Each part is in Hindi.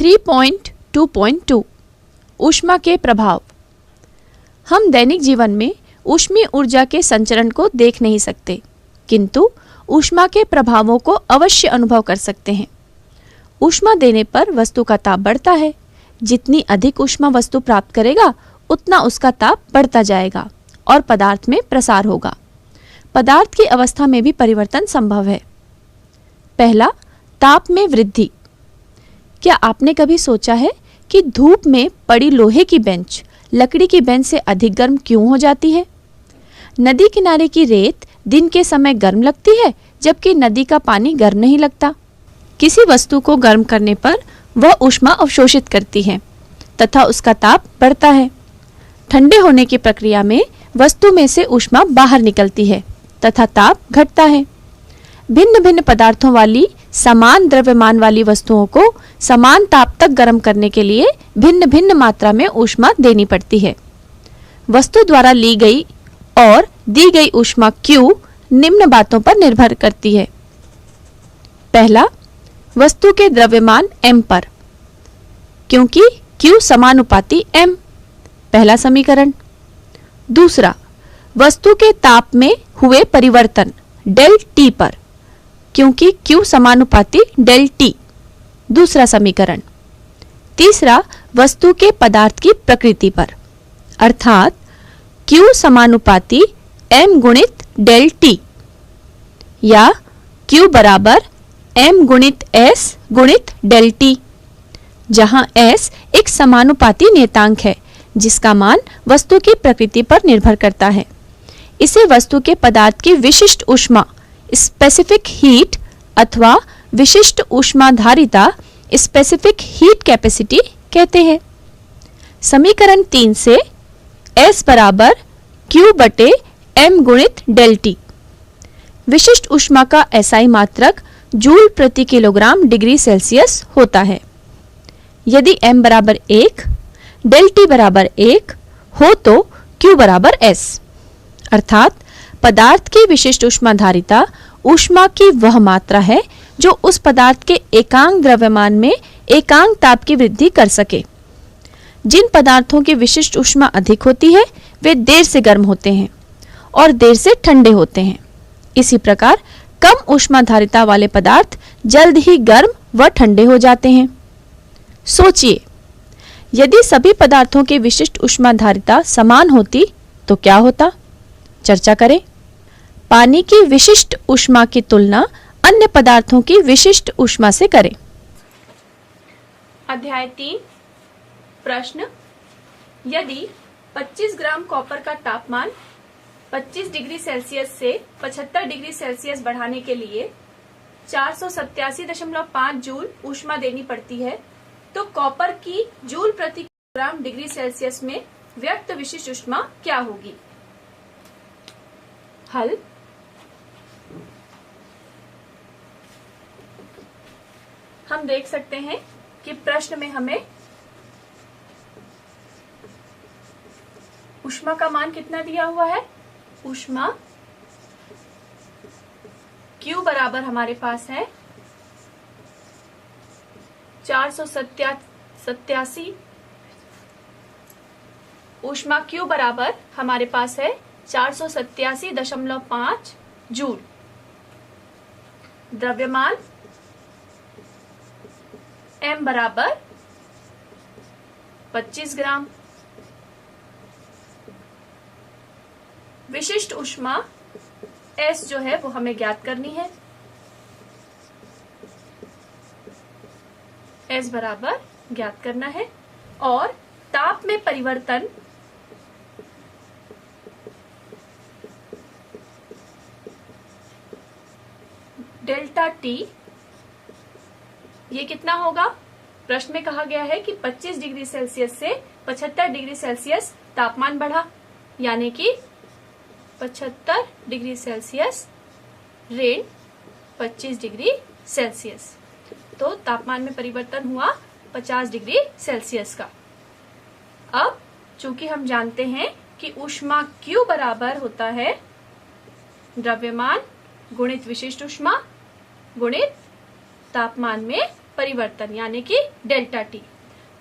3.2.2 ऊष्मा के प्रभाव। हम दैनिक जीवन में ऊष्मीय ऊर्जा के संचरण को देख नहीं सकते, किंतु ऊष्मा के प्रभावों को अवश्य अनुभव कर सकते हैं। ऊष्मा देने पर वस्तु का ताप बढ़ता है। जितनी अधिक ऊष्मा वस्तु प्राप्त करेगा, उतना उसका ताप बढ़ता जाएगा और पदार्थ में प्रसार होगा। पदार्थ की अवस्था में भी परिवर्तन संभव है। पहला, ताप में वृद्धि। क्या आपने कभी सोचा है कि धूप में पड़ी लोहे की बेंच लकड़ी की बेंच से अधिक गर्म क्यों हो जाती है? नदी किनारे की रेत दिन के समय गर्म लगती है, जबकि नदी का पानी गर्म नहीं लगता। किसी वस्तु को गर्म करने पर वह ऊष्मा अवशोषित करती है तथा उसका ताप बढ़ता है। ठंडे होने की प्रक्रिया में वस्तु में से ऊष्मा बाहर निकलती है तथा ताप घटता है। भिन्न भिन्न पदार्थों वाली समान द्रव्यमान वाली वस्तुओं को समान ताप तक गर्म करने के लिए भिन्न भिन्न मात्रा में ऊष्मा देनी पड़ती है। वस्तु द्वारा ली गई और दी गई ऊष्मा Q निम्न बातों पर निर्भर करती है। पहला, वस्तु के द्रव्यमान m पर, क्योंकि Q समानुपाती m, पहला समीकरण। दूसरा, वस्तु के ताप में हुए परिवर्तन डेल T पर, क्योंकि Q समानुपाती डेल T, दूसरा समीकरण। तीसरा, वस्तु के पदार्थ की प्रकृति पर, अर्थात Q समानुपाती m गुणित डेल T या Q बराबर m गुणित S गुणित डेल T, जहां S एक समानुपाती नियतांक है जिसका मान वस्तु की प्रकृति पर निर्भर करता है। इसे वस्तु के पदार्थ की विशिष्ट ऊष्मा स्पेसिफिक हीट अथवा विशिष्ट ऊष्माधारिता स्पेसिफिक हीट कैपेसिटी कहते हैं। समीकरण 3 से S बराबर Q बटे m गुणित डेल T। विशिष्ट ऊष्मा का SI मात्रक जूल प्रति किलोग्राम डिग्री सेल्सियस होता है। यदि m बराबर 1, डेल T बराबर 1 हो तो Q बराबर S, अर्थात पदार्थ की विशिष्ट ऊष्माधारिता ऊष्मा की वह मात्रा है जो उस पदार्थ के एकांक द्रव्यमान में एकांक ताप की वृद्धि कर सके। जिन पदार्थों की विशिष्ट ऊष्मा अधिक होती है वे देर से गर्म होते हैं और देर से ठंडे होते हैं। इसी प्रकार कम ऊष्माधारिता वाले पदार्थ जल्द ही गर्म व ठंडे हो जाते हैं। सोचिए, यदि सभी पदार्थों की विशिष्ट ऊष्माधारिता समान होती तो क्या होता? चर्चा करें। पानी की विशिष्ट ऊष्मा की तुलना अन्य पदार्थों की विशिष्ट ऊष्मा से करें। अध्याय 3, प्रश्न। यदि 25 ग्राम कॉपर का तापमान 25 डिग्री सेल्सियस से 75 डिग्री सेल्सियस बढ़ाने के लिए 487.5 जूल ऊष्मा देनी पड़ती है, तो कॉपर की जूल प्रति किलोग्राम डिग्री सेल्सियस में व्यक्त विशिष्ट ऊष्मा क्या होगी? हल। हम देख सकते हैं कि प्रश्न में हमें ऊष्मा का मान कितना दिया हुआ है। ऊष्मा Q बराबर हमारे पास है 487। ऊष्मा Q बराबर हमारे पास है 487.5 जूल। द्रव्यमान m बराबर 25 ग्राम। विशिष्ट ऊष्मा S जो है वो हमें ज्ञात करनी है। S बराबर ज्ञात करना है और ताप में परिवर्तन डेल्टा T, ये कितना होगा? प्रश्न में कहा गया है कि 25 डिग्री सेल्सियस से 75 डिग्री सेल्सियस तापमान बढ़ा, यानी कि 75 डिग्री सेल्सियस ऋण 25 डिग्री सेल्सियस, तो तापमान में परिवर्तन हुआ 50 डिग्री सेल्सियस का। अब चूंकि हम जानते हैं कि ऊष्मा Q बराबर होता है द्रव्यमान गुणित विशिष्ट ऊष्मा गुणित तापमान में परिवर्तन यानी कि डेल्टा टी।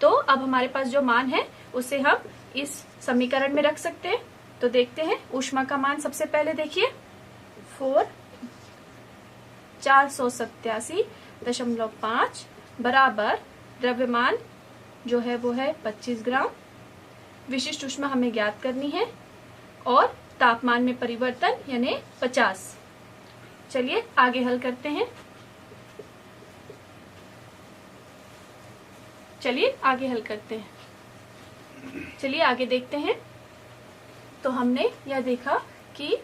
तो अब हमारे पास जो मान है उसे हम इस समीकरण में रख सकते हैं। तो देखते हैं ऊष्मा का मान सबसे पहले देखिए 487.5 बराबर द्रव्यमान जो है वो है 25 ग्राम। विशिष्ट ऊष्मा हमें ज्ञात करनी है और तापमान में परिवर्तन यानी 50। चलिए आगे हल करते हैं। चलिए आगे देखते हैं। तो हमने यह देखा कि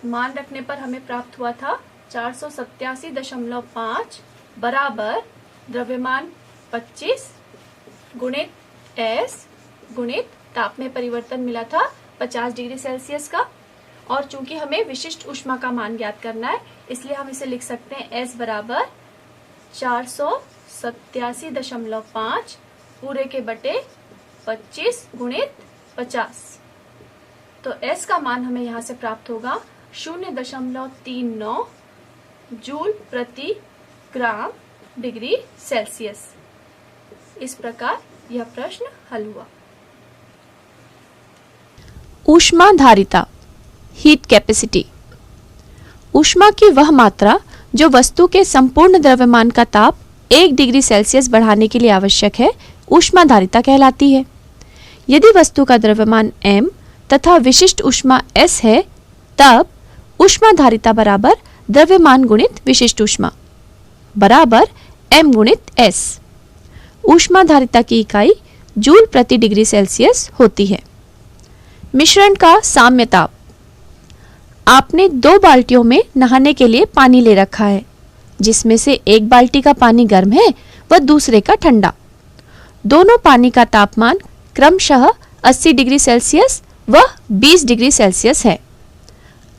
मान रखने पर हमें प्राप्त हुआ था 487.5 बराबर द्रव्यमान 25 गुणित S गुणित ताप में परिवर्तन मिला था 50 डिग्री सेल्सियस का। और चूंकि हमें विशिष्ट ऊष्मा का मान ज्ञात करना है इसलिए हम इसे लिख सकते हैं S बराबर 487.5 पूरे के बटे 25 गुणित 50। तो S का मान हमें यहाँ से प्राप्त होगा 0.39 जूल प्रति ग्राम डिग्री सेल्सियस। इस प्रकार यह प्रश्न हल हुआ। ऊष्माधारिता हीट कैपेसिटी। ऊष्मा की वह मात्रा जो वस्तु के संपूर्ण द्रव्यमान का ताप 1 डिग्री सेल्सियस बढ़ाने के लिए आवश्यक है ऊष्माधारिता कहलाती है। यदि वस्तु का द्रव्यमान m तथा विशिष्ट ऊष्मा S है तब ऊष्माधारिता बराबर द्रव्यमान गुणित विशिष्ट ऊष्मा बराबर m गुणित S। ऊष्माधारिता की इकाई जूल प्रति डिग्री सेल्सियस होती है। मिश्रण का साम्य ताप। आपने 2 बाल्टियों में नहाने के लिए पानी ले रखा है जिसमें से एक बाल्टी का पानी गर्म है व दूसरे का ठंडा। दोनों पानी का तापमान क्रमशः 80 डिग्री सेल्सियस व 20 डिग्री सेल्सियस है।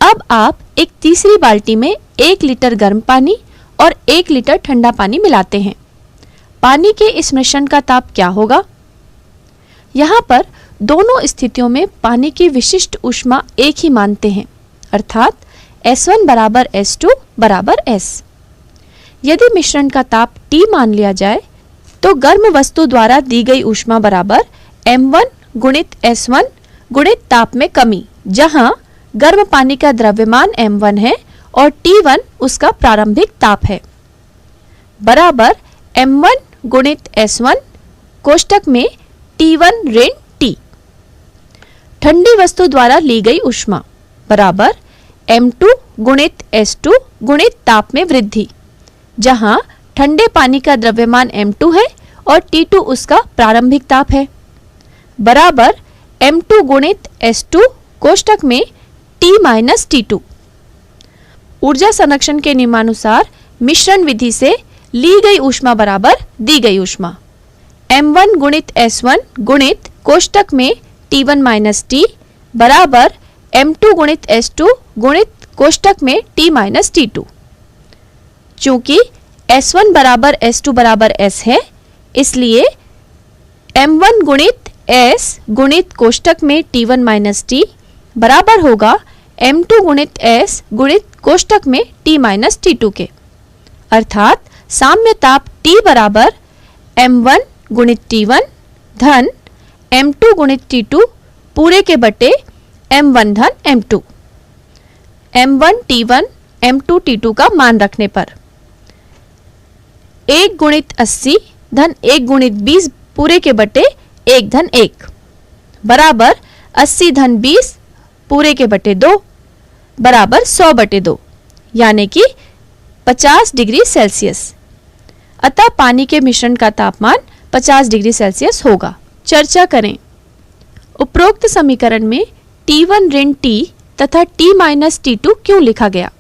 अब आप एक तीसरी बाल्टी में 1 लीटर गर्म पानी और 1 लीटर ठंडा पानी मिलाते हैं। पानी के इस मिश्रण का ताप क्या होगा? यहाँ पर दोनों स्थितियों में पानी की विशिष्ट ऊष्मा एक ही मानते हैं अर्थात S1 बराबर S2 बराबर S। यदि मिश्रण का ताप T मान लिया जाए तो गर्म वस्तु द्वारा दी गई ऊष्मा बराबर M1 गुणित S1 गुणित ताप में कमी, जहां गर्म पानी का द्रव्यमान M1 है और T1 उसका प्रारंभिक ताप है, बराबर M1 गुणित S1 कोष्टक में T1 ऋण T। ठंडी वस्तु द्वारा ली गई ऊष्मा बराबर M2 गुणित S2 गुणित ताप में वृद्धि, जहां ठंडे पानी का द्रव्यमान M2 है और T2 उसका प्रारंभिक ताप है, बराबर M2 गुणित S2 कोष्टक में T माइनस T2। ऊर्जा संरक्षण के नियमानुसार मिश्रण विधि से ली गई ऊष्मा बराबर दी गई ऊष्मा M1 गुणित S1 गुणित कोष्टक में T1 माइनस T बराबर M2 गुणित S2 गुणित कोष्टक में T माइनस T2। चूंकि S1 बराबर S2 बराबर S है इसलिए M1 गुणित S गुणित कोष्टक में T1 माइनस T बराबर होगा M2 गुणित S गुणित कोष्टक में T माइनस T2 के, अर्थात साम्य ताप T बराबर M1 गुणित T1 धन M2 गुणित T2 पूरे के बटे M1 धन M2। M1 T1 M2 T2 का मान रखने पर 1 गुणित 80 धन 1 गुणित 20 पूरे के बटे 1 धन 1 बराबर 80 धन 20 पूरे के बटे 2 बराबर 100 बटे 2 यानी कि 50 डिग्री सेल्सियस। अतः पानी के मिश्रण का तापमान 50 डिग्री सेल्सियस होगा। चर्चा करें। उपरोक्त समीकरण में T1 ऋण T तथा T माइनस T2 क्यों लिखा गया?